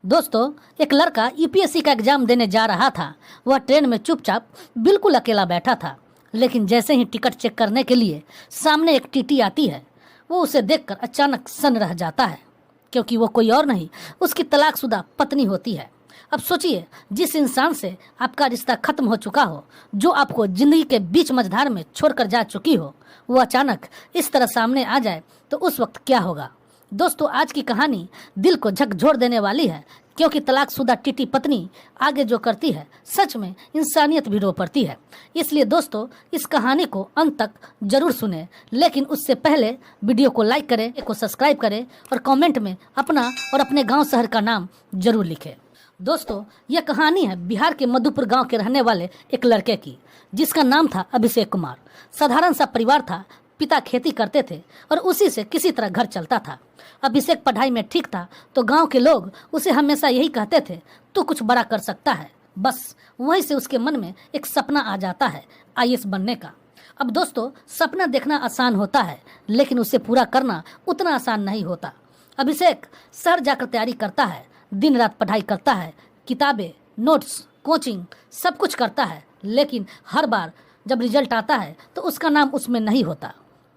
दोस्तों, एक लड़का यूपीएससी का एग्जाम देने जा रहा था। वह ट्रेन में चुपचाप बिल्कुल अकेला बैठा था। लेकिन जैसे ही टिकट चेक करने के लिए सामने एक टीटी आती है, वो उसे देखकर अचानक सन्न रह जाता है, क्योंकि वो कोई और नहीं, उसकी तलाकशुदा पत्नी होती है। अब सोचिए, जिस इंसान से आपका रिश्ता खत्म हो चुका हो, जो आपको जिंदगी के बीच मझधार में छोड़कर जा चुकी हो, वो अचानक इस तरह सामने आ जाए तो उस वक्त क्या होगा। दोस्तों, आज की कहानी दिल को झकझोर देने वाली है, क्योंकि तलाकशुदा टीटी पत्नी आगे जो करती है, सच में इंसानियत भी रो पड़ती है। इसलिए दोस्तों, इस कहानी को अंत तक जरूर सुने, लेकिन उससे पहले वीडियो को लाइक करें, को सब्सक्राइब करें और कमेंट में अपना और अपने गांव शहर का नाम जरूर लिखें। दोस्तों, यह कहानी है बिहार के मधुपुर गांव के रहने वाले एक लड़के की, जिसका नाम था अभिषेक कुमार। साधारण सा परिवार था, पिता खेती करते थे और उसी से किसी तरह घर चलता था। अभिषेक पढ़ाई में ठीक था, तो गांव के लोग उसे हमेशा यही कहते थे, तू कुछ बड़ा कर सकता है। बस वहीं से उसके मन में एक सपना आ जाता है, आईएएस बनने का। अब दोस्तों, सपना देखना आसान होता है, लेकिन उसे पूरा करना उतना आसान नहीं होता। अभिषेक शहर जाकर तैयारी करता है, दिन रात पढ़ाई करता है, किताबें, नोट्स, कोचिंग सब कुछ करता है, लेकिन हर बार जब रिजल्ट आता है तो उसका नाम उसमें नहीं होता।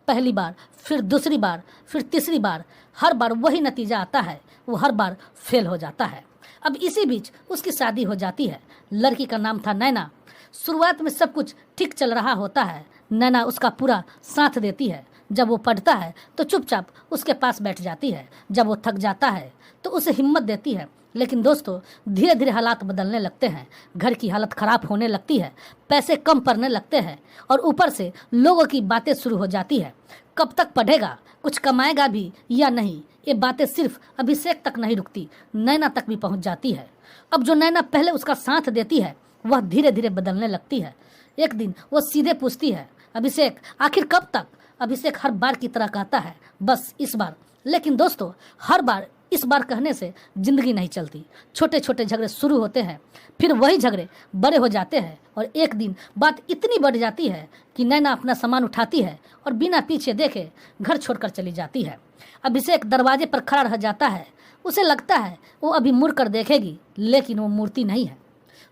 पहली बार, फिर दूसरी बार, फिर तीसरी बार, हर बार वही नतीजा आता है, वो हर बार फेल हो जाता है। अब इसी बीच उसकी शादी हो जाती है। लड़की का नाम था नैना। शुरुआत में सब कुछ ठीक चल रहा होता है। नैना उसका पूरा साथ देती है। जब वो पढ़ता है तो चुपचाप उसके पास बैठ जाती है। जब वो थक जाता है तो उसे हिम्मत देती है। लेकिन दोस्तों, धीरे धीरे हालात बदलने लगते हैं। घर की हालत खराब होने लगती है, पैसे कम पड़ने लगते हैं और ऊपर से लोगों की बातें शुरू हो जाती है। कब तक पढ़ेगा, कुछ कमाएगा भी या नहीं, ये बातें सिर्फ अभिषेक तक नहीं रुकती, नैना तक भी पहुंच जाती है। अब जो नैना पहले उसका साथ देती है, वह धीरे धीरे बदलने लगती है। एक दिन वो सीधे पूछती है, अभिषेक आखिर कब तक? अभिषेक हर बार की तरह कहता है, बस इस बार। लेकिन दोस्तों, हर बार इस बार कहने से जिंदगी नहीं चलती। छोटे छोटे झगड़े शुरू होते हैं, फिर वही झगड़े बड़े हो जाते हैं और एक दिन बात इतनी बढ़ जाती है कि नैना अपना सामान उठाती है और बिना पीछे देखे घर छोड़कर चली जाती है। अभिषेक दरवाजे पर खड़ा रह जाता है। उसे लगता है वो अभी मुड़ कर देखेगी, लेकिन वो मुड़ती नहीं है।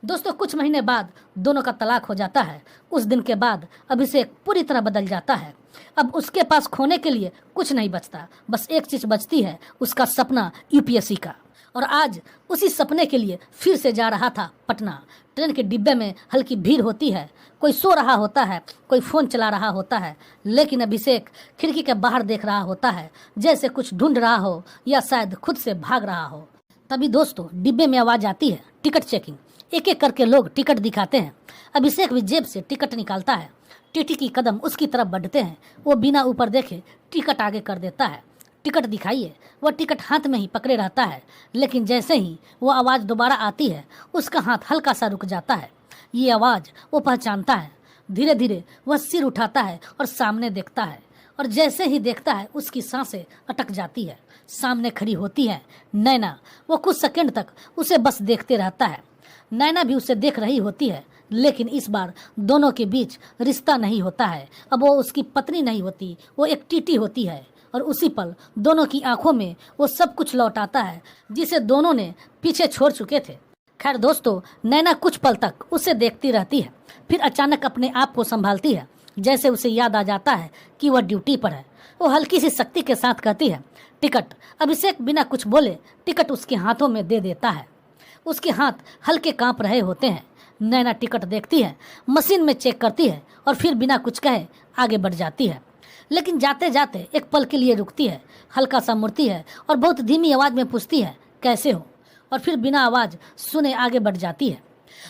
दोस्तों, कुछ महीने बाद दोनों का तलाक हो जाता है। उस दिन के बाद अभिषेक पूरी तरह बदल जाता है। अब उसके पास खोने के लिए कुछ नहीं बचता, बस एक चीज बचती है, उसका सपना यूपीएससी का। और आज उसी सपने के लिए फिर से जा रहा था पटना। ट्रेन के डिब्बे में हल्की भीड़ होती है, कोई सो रहा होता है, कोई फोन चला रहा होता है, लेकिन अभिषेक खिड़की के बाहर देख रहा होता है, जैसे कुछ ढूंढ रहा हो या शायद खुद से भाग रहा हो। तभी दोस्तों, डिब्बे में आवाज आती है, टिकट चेकिंग। एक एक करके लोग टिकट दिखाते हैं। अभिषेक भी जेब से टिकट निकालता है। टीटी की कदम उसकी तरफ बढ़ते हैं। वो बिना ऊपर देखे टिकट आगे कर देता है। टिकट दिखाइए। वह टिकट हाथ में ही पकड़े रहता है, लेकिन जैसे ही वो आवाज़ दोबारा आती है, उसका हाथ हल्का सा रुक जाता है। ये आवाज़ वो पहचानता है। धीरे धीरे वह सिर उठाता है और सामने देखता है, और जैसे ही देखता है उसकी सांसें अटक जाती है। सामने खड़ी होती है नैना। वो कुछ सेकंड तक उसे बस देखते रहता है। नैना भी उसे देख रही होती है, लेकिन इस बार दोनों के बीच रिश्ता नहीं होता है। अब वो उसकी पत्नी नहीं होती, वो एक टीटी होती है। और उसी पल दोनों की आंखों में वो सब कुछ लौट आता है जिसे दोनों ने पीछे छोड़ चुके थे। खैर दोस्तों, नैना कुछ पल तक उसे देखती रहती है, फिर अचानक अपने आप को संभालती है, जैसे उसे याद आ जाता है कि वह ड्यूटी पर है। वो हल्की सी शक्ति के साथ कहती है, टिकट। अभिषेक बिना कुछ बोले टिकट उसके हाथों में दे देता है। उसके हाथ हल्के कांप रहे होते हैं। नैना टिकट देखती है, मशीन में चेक करती है और फिर बिना कुछ कहे आगे बढ़ जाती है। लेकिन जाते जाते एक पल के लिए रुकती है, हल्का सा मुड़ती है और बहुत धीमी आवाज़ में पूछती है, कैसे हो? और फिर बिना आवाज़ सुने आगे बढ़ जाती है।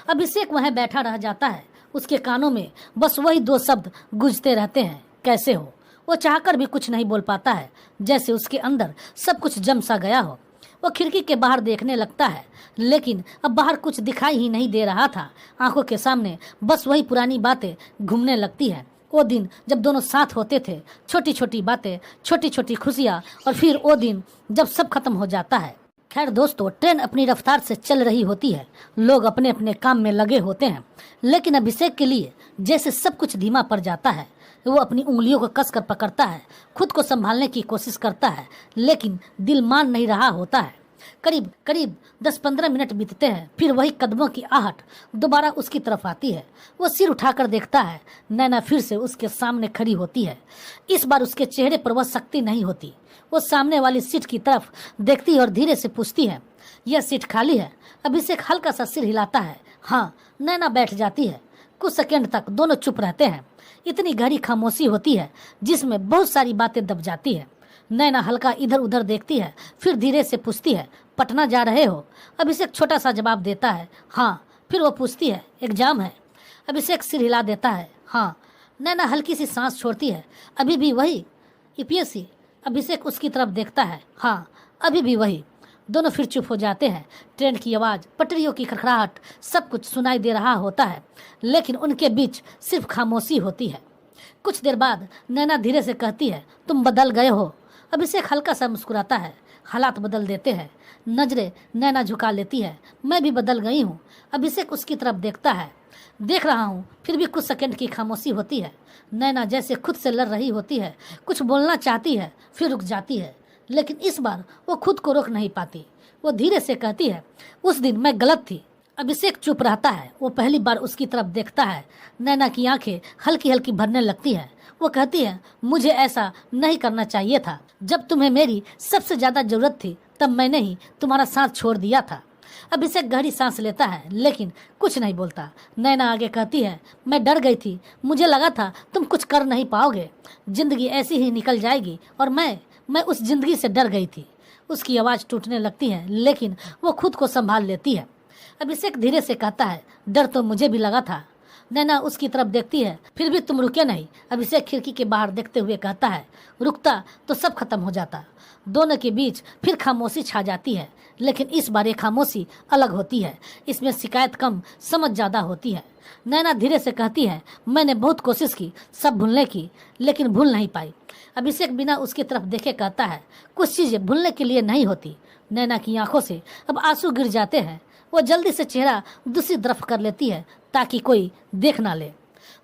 अभिषेक वहीं बैठा रह जाता है। उसके कानों में बस वही दो शब्द गूंजते रहते हैं, कैसे हो? वो चाहकर भी कुछ नहीं बोल पाता है, जैसे उसके अंदर सब कुछ जम सा गया हो। वो खिड़की के बाहर देखने लगता है, लेकिन अब बाहर कुछ दिखाई ही नहीं दे रहा था। आंखों के सामने बस वही पुरानी बातें घूमने लगती है। वो दिन जब दोनों साथ होते थे, छोटी छोटी बातें, छोटी छोटी खुशियाँ, और फिर वो दिन जब सब खत्म हो जाता है। खैर दोस्तों, ट्रेन अपनी रफ्तार से चल रही होती है। लोग अपने अपने काम में लगे होते हैं, लेकिन अभिषेक के लिए जैसे सब कुछ धीमा पड़ जाता है। वो अपनी उंगलियों को कसकर पकड़ता है, खुद को संभालने की कोशिश करता है, लेकिन दिल मान नहीं रहा होता है। करीब करीब 10-15 मिनट बीतते हैं। फिर वही कदमों की आहट दोबारा उसकी तरफ आती है। वो सिर उठाकर देखता है, नैना फिर से उसके सामने खड़ी होती है। इस बार उसके चेहरे पर वह शक्ति नहीं होती। वो सामने वाली सीट की तरफ देखती है और धीरे से पूछती है, यह सीट खाली है? अभिषेक हल्का सा सिर हिलाता है। हाँ। नैना बैठ जाती है। कुछ सेकंड तक दोनों चुप रहते हैं। इतनी गहरी खामोशी होती है जिसमें बहुत सारी बातें दब जाती है। नैना हल्का इधर उधर देखती है, फिर धीरे से पूछती है, पटना जा रहे हो? अभिषेक छोटा सा जवाब देता है, हाँ। फिर वो पूछती है, एग्जाम है? अभिषेक सिर हिला देता है, हाँ। नैना हल्की सी सांस छोड़ती है, अभी भी वही यूपीएससी? अभिषेक उसकी तरफ देखता है, हाँ अभी भी वही। दोनों फिर चुप हो जाते हैं। ट्रेन की आवाज़, पटरियों की खड़खड़ाहट, सब कुछ सुनाई दे रहा होता है, लेकिन उनके बीच सिर्फ खामोशी होती है। कुछ देर बाद नैना धीरे से कहती है, तुम बदल गए हो। अभिषेक हल्का सा मुस्कुराता है, हालात बदल देते हैं। नजरें नैना झुका लेती है, मैं भी बदल गई हूँ। अभिषेक उसकी तरफ देखता है, देख रहा हूँ। फिर भी कुछ सेकंड की खामोशी होती है। नैना जैसे खुद से लड़ रही होती है, कुछ बोलना चाहती है, फिर रुक जाती है, लेकिन इस बार वो खुद को रोक नहीं पाती। वो धीरे से कहती है, उस दिन मैं गलत थी। अभिषेक चुप रहता है। वो पहली बार उसकी तरफ देखता है। नैना की आंखें हल्की हल्की भरने लगती है। वो कहती है, मुझे ऐसा नहीं करना चाहिए था। जब तुम्हें मेरी सबसे ज्यादा जरूरत थी तब मैंने ही तुम्हारा साथ छोड़ दिया था। अभिषेक गहरी सांस लेता है, लेकिन कुछ नहीं बोलता। नैना आगे कहती है, मैं डर गई थी, मुझे लगा था तुम कुछ कर नहीं पाओगे, जिंदगी ऐसी ही निकल जाएगी, और मैं उस जिंदगी से डर गई थी। उसकी आवाज़ टूटने लगती है, लेकिन वो खुद को संभाल लेती है। अभिषेक धीरे से कहता है, डर तो मुझे भी लगा था। नैना उसकी तरफ देखती है, फिर भी तुम रुके नहीं। अभिषेक खिड़की के बाहर देखते हुए कहता है, रुकता तो सब खत्म हो जाता। दोनों के बीच फिर खामोशी छा जाती है, लेकिन इस बार ये खामोशी अलग होती है। इसमें शिकायत कम, समझ ज़्यादा होती है। नैना धीरे से कहती है, मैंने बहुत कोशिश की सब भूलने की, लेकिन भूल नहीं पाई। अभिषेक बिना उसकी तरफ देखे कहता है, कुछ चीज़ें भूलने के लिए नहीं होती। नैना की आंखों से अब आंसू गिर जाते हैं। वो जल्दी से चेहरा दूसरी तरफ कर लेती है ताकि कोई देख ना ले।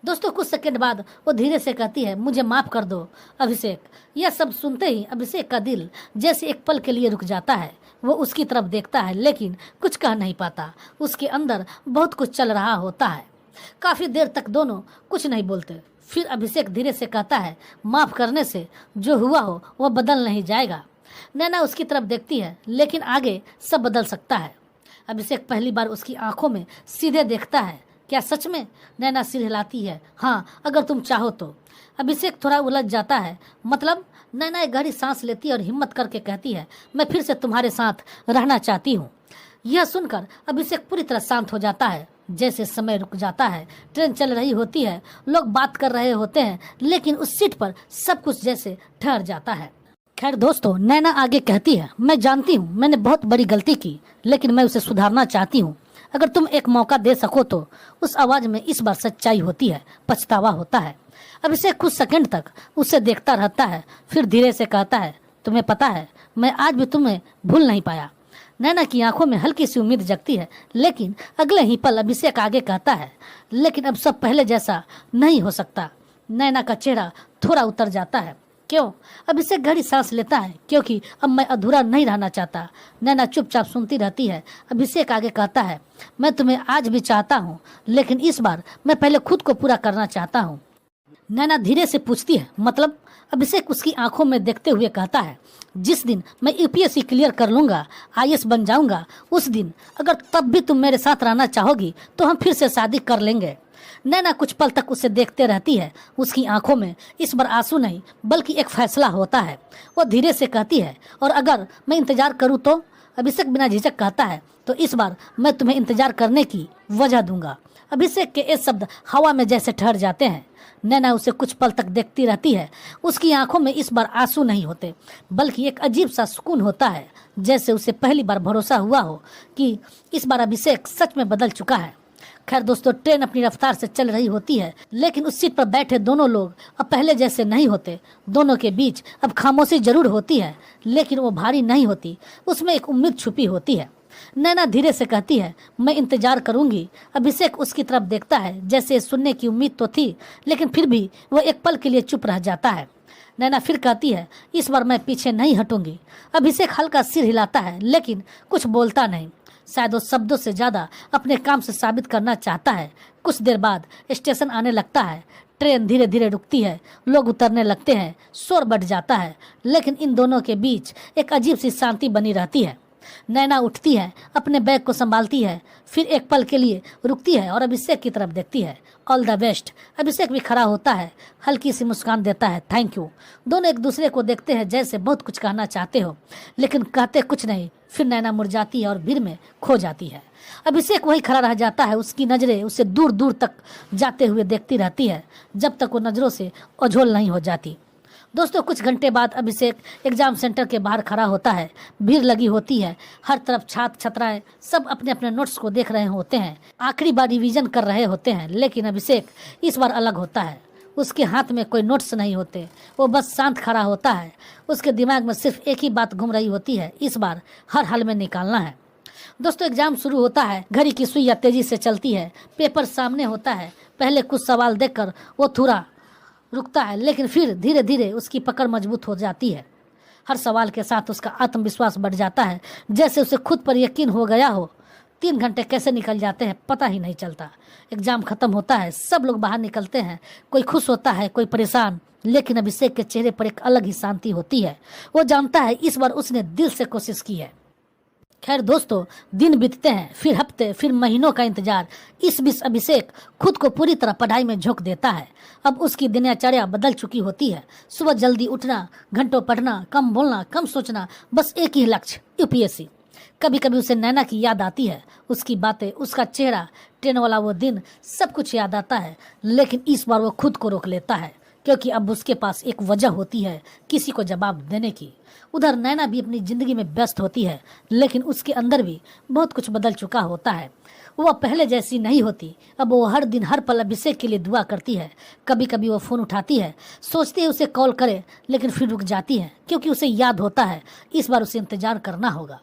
दोस्तों, कुछ सेकंड बाद वो धीरे से कहती है, मुझे माफ़ कर दो अभिषेक। यह सब सुनते ही अभिषेक का दिल जैसे एक पल के लिए रुक जाता है। वो उसकी तरफ देखता है, लेकिन कुछ कह नहीं पाता। उसके अंदर बहुत कुछ चल रहा होता है। काफ़ी देर तक दोनों कुछ नहीं बोलते। फिर अभिषेक धीरे से कहता है, माफ़ करने से जो हुआ हो वह बदल नहीं जाएगा। नैना उसकी तरफ देखती है, लेकिन आगे सब बदल सकता है। अभिषेक पहली बार उसकी आंखों में सीधे देखता है। क्या सच में? नैना सिर हिलाती है, हाँ अगर तुम चाहो तो। अभिषेक थोड़ा उलझ जाता है, मतलब? नैना एक गहरी सांस लेती है और हिम्मत करके कहती है, मैं फिर से तुम्हारे साथ रहना चाहती हूँ। यह सुनकर अभिषेक पूरी तरह शांत हो जाता है, जैसे समय रुक जाता है। ट्रेन चल रही होती है, लोग बात कर रहे होते हैं, लेकिन उस सीट पर सब कुछ जैसे ठहर जाता है। खैर दोस्तों, नैना आगे कहती है, मैं जानती हूँ मैंने बहुत बड़ी गलती की, लेकिन मैं उसे सुधारना चाहती हूँ। अगर तुम एक मौका दे सको तो। उस आवाज़ में इस बार सच्चाई होती है, पछतावा होता है। अभिषेक कुछ सेकंड तक उसे देखता रहता है, फिर धीरे से कहता है, तुम्हें पता है मैं आज भी तुम्हें भूल नहीं पाया। नैना की आंखों में हल्की सी उम्मीद जगती है, लेकिन अगले ही पल अभिषेक आगे कहता है, लेकिन अब सब पहले जैसा नहीं हो सकता। नैना का चेहरा थोड़ा उतर जाता है। क्यों? अभिषेक गहरी सांस लेता है, क्योंकि अब मैं अधूरा नहीं रहना चाहता। नैना चुपचाप सुनती रहती है। अभिषेक आगे कहता है, मैं तुम्हें आज भी चाहता हूँ, लेकिन इस बार मैं पहले खुद को पूरा करना चाहता हूँ। नैना धीरे से पूछती है, मतलब? अभिषेक उसकी आंखों में देखते हुए कहता है, जिस दिन मैं यूपीएससी क्लियर कर लूँगा, आईएएस बन जाऊँगा, उस दिन अगर तब भी तुम मेरे साथ रहना चाहोगी तो हम फिर से शादी कर लेंगे। नैना कुछ पल तक उसे देखते रहती है। उसकी आंखों में इस बार आंसू नहीं, बल्कि एक फैसला होता है। वो धीरे से कहती है, और अगर मैं इंतजार करूँ तो? अभिषेक बिना झिझक कहता है, तो इस बार मैं तुम्हें इंतजार करने की वजह दूंगा। अभिषेक के ये शब्द हवा में जैसे ठहर जाते हैं। नैना उसे कुछ पल तक देखती रहती है। उसकी आंखों में इस बार आंसू नहीं होते, बल्कि एक अजीब सा सुकून होता है, जैसे उसे पहली बार भरोसा हुआ हो कि इस बार अभिषेक सच में बदल चुका है। खैर दोस्तों, ट्रेन अपनी रफ्तार से चल रही होती है, लेकिन उस सीट पर बैठे दोनों लोग अब पहले जैसे नहीं होते। दोनों के बीच अब खामोशी जरूर होती है, लेकिन वो भारी नहीं होती। उसमें एक उम्मीद छुपी होती है। नैना धीरे से कहती है, मैं इंतजार करूंगी। अभिषेक उसकी तरफ देखता है, जैसे सुनने की उम्मीद तो थी, लेकिन फिर भी वो एक पल के लिए चुप रह जाता है। नैना फिर कहती है, इस बार मैं पीछे नहीं हटूंगी। अभिषेक हल्का सिर हिलाता है लेकिन कुछ बोलता नहीं। शायद वो शब्दों से ज़्यादा अपने काम से साबित करना चाहता है। कुछ देर बाद स्टेशन आने लगता है। ट्रेन धीरे धीरे रुकती है, लोग उतरने लगते हैं, शोर बढ़ जाता है, लेकिन इन दोनों के बीच एक अजीब सी शांति बनी रहती है। नैना उठती है, अपने बैग को संभालती है, फिर एक पल के लिए रुकती है और अभिषेक की तरफ देखती है। All the best. अभिषेक भी खड़ा होता है, हल्की सी मुस्कान देता है, थैंक यू। दोनों एक दूसरे को देखते हैं जैसे बहुत कुछ कहना चाहते हो, लेकिन कहते कुछ नहीं। फिर नैना मुड़ जाती है और भीड़ में खो जाती है। अभिषेक वही खड़ा रह जाता है, उसकी नज़रें उसे दूर दूर तक जाते हुए देखती रहती है जब तक वो नज़रों से ओझल नहीं हो जाती। दोस्तों, कुछ घंटे बाद अभिषेक एग्जाम सेंटर के बाहर खड़ा होता है। भीड़ लगी होती है, हर तरफ छात्र छात्राएं सब अपने अपने नोट्स को देख रहे होते हैं, आखिरी बार रिवीजन कर रहे होते हैं। लेकिन अभिषेक इस बार अलग होता है। उसके हाथ में कोई नोट्स नहीं होते, वो बस शांत खड़ा होता है। उसके दिमाग में सिर्फ एक ही बात घूम रही होती है, इस बार हर हाल में निकालना है। दोस्तों, एग्जाम शुरू होता है। घड़ी की सुइयां तेजी से चलती है, पेपर सामने होता है। पहले कुछ सवाल देखकर वो थोड़ा रुकता है, लेकिन फिर धीरे धीरे उसकी पकड़ मजबूत हो जाती है। हर सवाल के साथ उसका आत्मविश्वास बढ़ जाता है, जैसे उसे खुद पर यकीन हो गया हो। 3 घंटे कैसे निकल जाते हैं पता ही नहीं चलता। एग्जाम खत्म होता है, सब लोग बाहर निकलते हैं। कोई खुश होता है, कोई परेशान, लेकिन अभिषेक के चेहरे पर एक अलग ही शांति होती है। वो जानता है इस बार उसने दिल से कोशिश की है। खैर दोस्तों, दिन बीतते हैं, फिर हफ्ते, फिर महीनों का इंतजार। इस बीच अभिषेक खुद को पूरी तरह पढ़ाई में झोंक देता है। अब उसकी दिनचर्या बदल चुकी होती है। सुबह जल्दी उठना, घंटों पढ़ना, कम बोलना, कम सोचना, बस एक ही लक्ष्य, यूपीएससी। कभी कभी उसे नैना की याद आती है, उसकी बातें, उसका चेहरा, ट्रेन वाला वो दिन, सब कुछ याद आता है। लेकिन इस बार वो खुद को रोक लेता है, क्योंकि अब उसके पास एक वजह होती है किसी को जवाब देने की। उधर नैना भी अपनी जिंदगी में व्यस्त होती है, लेकिन उसके अंदर भी बहुत कुछ बदल चुका होता है। वो पहले जैसी नहीं होती। अब वो हर दिन हर पल अभिषेक के लिए दुआ करती है। कभी कभी वो फ़ोन उठाती है, सोचती है उसे कॉल करे, लेकिन फिर रुक जाती है, क्योंकि उसे याद होता है इस बार उसे इंतजार करना होगा।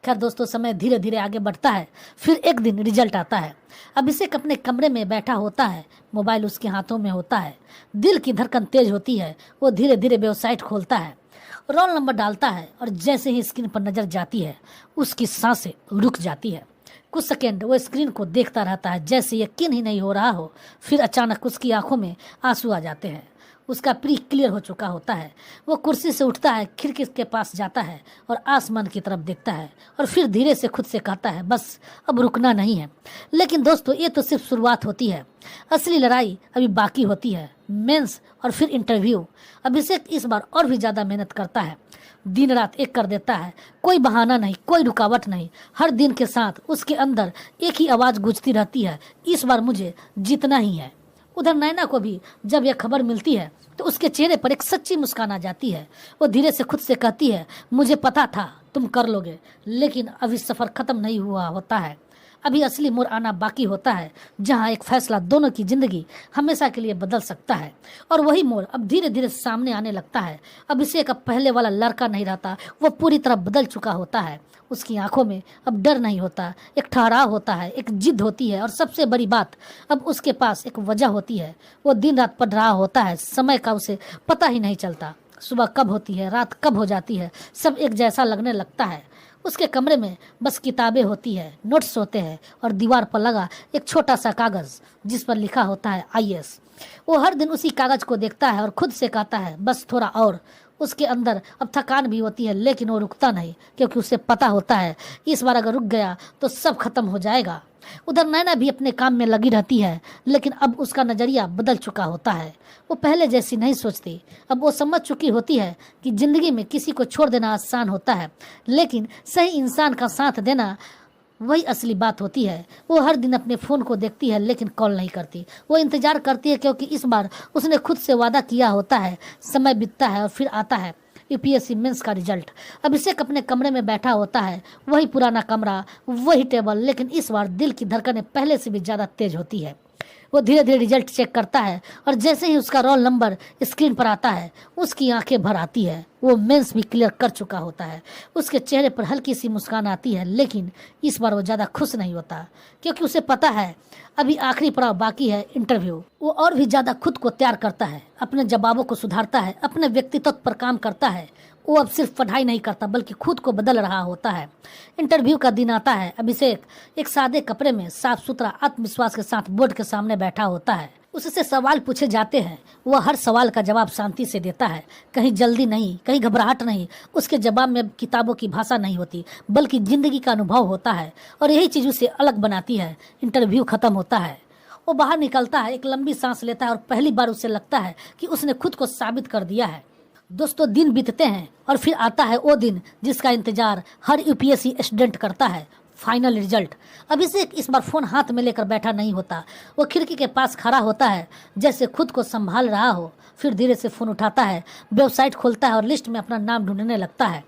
खैर दोस्तों, समय धीरे धीरे आगे बढ़ता है। फिर एक दिन रिजल्ट आता है। अभिषेक अपने कमरे में बैठा होता है, मोबाइल उसके हाथों में होता है। दिल की धड़कन तेज होती है। वो धीरे धीरे वेबसाइट खोलता है, रोल नंबर डालता है, और जैसे ही स्क्रीन पर नजर जाती है उसकी सांसें रुक जाती है। कुछ सेकंड वो स्क्रीन को देखता रहता है, जैसे यकीन ही नहीं हो रहा हो। फिर अचानक उसकी आंखों में आंसू आ जाते हैं। उसका प्री क्लियर हो चुका होता है। वो कुर्सी से उठता है, खिड़की के पास जाता है और आसमान की तरफ देखता है, और फिर धीरे से खुद से कहता है, बस अब रुकना नहीं है। लेकिन दोस्तों, ये तो सिर्फ शुरुआत होती है। असली लड़ाई अभी बाकी होती है, मेंस और फिर इंटरव्यू। अभिषेक इस बार और भी ज़्यादा मेहनत करता है, दिन रात एक कर देता है। कोई बहाना नहीं, कोई रुकावट नहीं। हर दिन के साथ उसके अंदर एक ही आवाज़ गूंजती रहती है, इस बार मुझे जीतना ही है। उधर नैना को भी जब यह खबर मिलती है तो उसके चेहरे पर एक सच्ची मुस्कान आ जाती है। वो धीरे से खुद से कहती है, मुझे पता था तुम कर लोगे, लेकिन अभी सफ़र ख़त्म नहीं हुआ होता है। अभी असली मोड़ आना बाकी होता है, जहां एक फैसला दोनों की जिंदगी हमेशा के लिए बदल सकता है। और वही मोड़ अब धीरे धीरे सामने आने लगता है। अभिषेक अब पहले वाला लड़का नहीं रहता, वो पूरी तरह बदल चुका होता है। उसकी आंखों में अब डर नहीं होता, एक ठहराव होता है, एक जिद होती है, और सबसे बड़ी बात, अब उसके पास एक वजह होती है। वो दिन रात पढ़ रहा होता है, समय का उसे पता ही नहीं चलता। सुबह कब होती है, रात कब हो जाती है, सब एक जैसा लगने लगता है। उसके कमरे में बस किताबें होती है, नोट्स होते हैं, और दीवार पर लगा एक छोटा सा कागज़ जिस पर लिखा होता है आईएएस। वो हर दिन उसी कागज़ को देखता है और खुद से कहता है, बस थोड़ा और। उसके अंदर अब थकान भी होती है, लेकिन वो रुकता नहीं, क्योंकि उसे पता होता है इस बार अगर रुक गया तो सब खत्म हो जाएगा। उधर नैना भी अपने काम में लगी रहती है, लेकिन अब उसका नज़रिया बदल चुका होता है। वो पहले जैसी नहीं सोचती। अब वो समझ चुकी होती है कि ज़िंदगी में किसी को छोड़ देना आसान होता है, लेकिन सही इंसान का साथ देना वही असली बात होती है। वो हर दिन अपने फ़ोन को देखती है, लेकिन कॉल नहीं करती। वो इंतज़ार करती है, क्योंकि इस बार उसने खुद से वादा किया होता है। समय बीतता है और फिर आता है यूपीएससी मेंस का रिजल्ट। अभिषेक अपने कमरे में बैठा होता है, वही पुराना कमरा, वही टेबल, लेकिन इस बार दिल की धड़कनें पहले से भी ज़्यादा तेज होती है। वो धीरे धीरे रिजल्ट चेक करता है और जैसे ही उसका रोल नंबर स्क्रीन पर आता है उसकी आंखें भर आती है। वो मेंस भी क्लियर कर चुका होता है। उसके चेहरे पर हल्की सी मुस्कान आती है, लेकिन इस बार वो ज़्यादा खुश नहीं होता क्योंकि उसे पता है अभी आखिरी पड़ाव बाकी है, इंटरव्यू। वो और भी ज़्यादा खुद को तैयार करता है, अपने जवाबों को सुधारता है, अपने व्यक्तित्व पर काम करता है। वो अब सिर्फ पढ़ाई नहीं करता बल्कि खुद को बदल रहा होता है। इंटरव्यू का दिन आता है। अभिषेक एक सादे कपड़े में साफ सुथरा आत्मविश्वास के साथ बोर्ड के सामने बैठा होता है। उससे सवाल पूछे जाते हैं, वह हर सवाल का जवाब शांति से देता है, कहीं जल्दी नहीं, कहीं घबराहट नहीं। उसके जवाब में किताबों की भाषा नहीं होती बल्कि जिंदगी का अनुभव होता है और यही चीज उसे अलग बनाती है। इंटरव्यू खत्म होता है, वो बाहर निकलता है, एक लंबी सांस लेता है और पहली बार उसे लगता है कि उसने खुद को साबित कर दिया है। दोस्तों, दिन बीतते हैं और फिर आता है वो दिन जिसका इंतजार हर यूपीएससी स्टूडेंट करता है, फाइनल रिजल्ट। अभिषेक इस बार फोन हाथ में लेकर बैठा नहीं होता। वो खिड़की के पास खड़ा होता है जैसे खुद को संभाल रहा हो। फिर धीरे से फोन उठाता है, वेबसाइट खोलता है और लिस्ट में अपना नाम ढूंढने लगता है।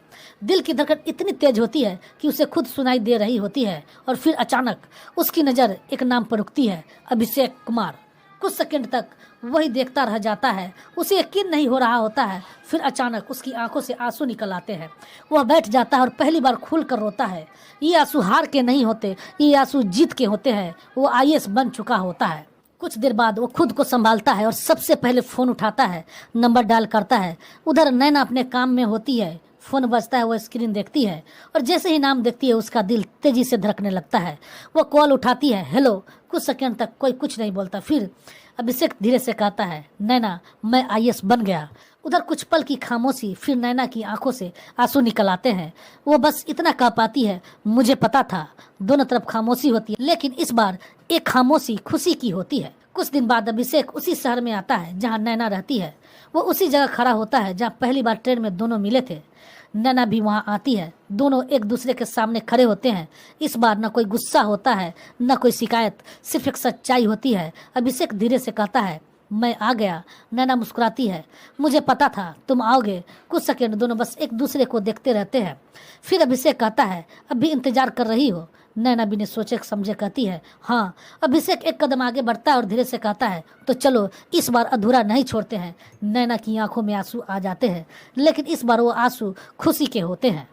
दिल की धड़कन इतनी तेज होती है कि उसे खुद सुनाई दे रही होती है और फिर अचानक उसकी नज़र एक नाम पर रुकती है, अभिषेक कुमार। कुछ सेकंड तक वही देखता रह जाता है, उसे यकीन नहीं हो रहा होता है। फिर अचानक उसकी आंखों से आंसू निकल आते हैं। वह बैठ जाता है और पहली बार खुल कर रोता है। ये आंसू हार के नहीं होते, ये आंसू जीत के होते हैं। वो आईएएस बन चुका होता है। कुछ देर बाद वो खुद को संभालता है और सबसे पहले फोन उठाता है, नंबर डायल करता है। उधर नैना अपने काम में होती है। फोन बजता है, वो स्क्रीन देखती है और जैसे ही नाम देखती है उसका दिल तेजी से धड़कने लगता है। वो कॉल उठाती है, हेलो। कुछ सेकंड तक कोई कुछ नहीं बोलता। फिर अभिषेक धीरे से कहता है, नैना, मैं आईएएस बन गया। उधर कुछ पल की खामोशी, फिर नैना की आंखों से आंसू निकल आते हैं। वो बस इतना कह पाती है, मुझे पता था। दोनों तरफ खामोशी होती है, लेकिन इस बार एक खामोशी खुशी की होती है। कुछ दिन बाद अभिषेक उसी शहर में आता है जहाँ नैना रहती है। वो उसी जगह खड़ा होता है जहाँ पहली बार ट्रेन में दोनों मिले थे। नैना भी वहाँ आती है। दोनों एक दूसरे के सामने खड़े होते हैं। इस बार न कोई गुस्सा होता है, न कोई शिकायत, सिर्फ एक सच्चाई होती है। अभिषेक धीरे से कहता है, मैं आ गया। नैना मुस्कुराती है, मुझे पता था तुम आओगे। कुछ सेकंड दोनों बस एक दूसरे को देखते रहते हैं। फिर अभिषेक कहता है, अब भी इंतजार कर रही हो? नैना बिना सोचे समझे कहती है, हाँ। अभिषेक एक कदम आगे बढ़ता है और धीरे से कहता है, तो चलो इस बार अधूरा नहीं छोड़ते हैं। नैना की आंखों में आंसू आ जाते हैं, लेकिन इस बार वो आंसू खुशी के होते हैं।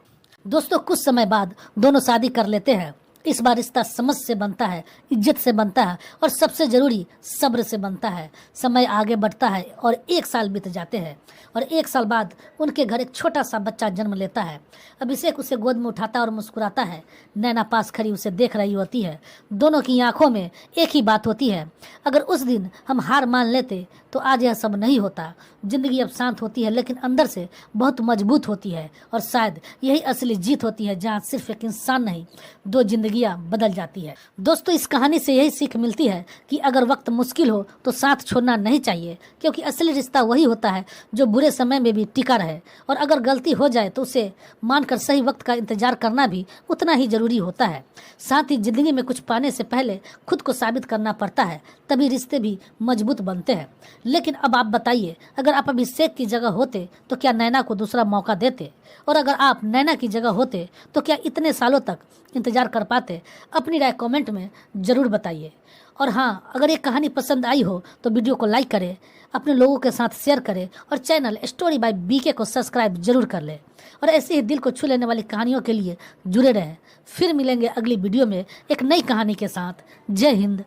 दोस्तों, कुछ समय बाद दोनों शादी कर लेते हैं। इस बार रिश्ता समझ से बनता है, इज्जत से बनता है और सबसे जरूरी सब्र से बनता है। समय आगे बढ़ता है और 1 साल बीत जाते हैं और 1 साल बाद उनके घर एक छोटा सा बच्चा जन्म लेता है। अभिषेक उसे गोद में उठाता और मुस्कुराता है। नैना पास खड़ी उसे देख रही होती है। दोनों की आंखों में एक ही बात होती है, अगर उस दिन हम हार मान लेते तो आज यह सब नहीं होता। जिंदगी अब शांत होती है लेकिन अंदर से बहुत मजबूत होती है और शायद यही असली जीत होती है, जहाँ सिर्फ एक इंसान नहीं, 2 जिंदगियां बदल जाती है। दोस्तों, इस कहानी से यही सीख मिलती है कि अगर वक्त मुश्किल हो तो साथ छोड़ना नहीं चाहिए, क्योंकि असली रिश्ता वही होता है जो बुरे समय में भी टिका रहे। और अगर गलती हो जाए तो उसे मानकर सही वक्त का इंतजार करना भी उतना ही जरूरी होता है। साथ ही जिंदगी में कुछ पाने से पहले खुद को साबित करना पड़ता है, तभी रिश्ते भी मजबूत बनते हैं। लेकिन अब आप बताइए, अगर आप अभिषेक की जगह होते तो क्या नैना को दूसरा मौका देते? और अगर आप नैना की जगह होते तो क्या इतने सालों तक इंतजार कर पाते? अपनी राय कमेंट में ज़रूर बताइए। और हाँ, अगर ये कहानी पसंद आई हो तो वीडियो को लाइक करें, अपने लोगों के साथ शेयर करें और चैनल स्टोरी बाय बीके को सब्सक्राइब जरूर कर लें। और ऐसे ही दिल को छू लेने वाली कहानियों के लिए जुड़े रहें। फिर मिलेंगे अगली वीडियो में एक नई कहानी के साथ। जय हिंद।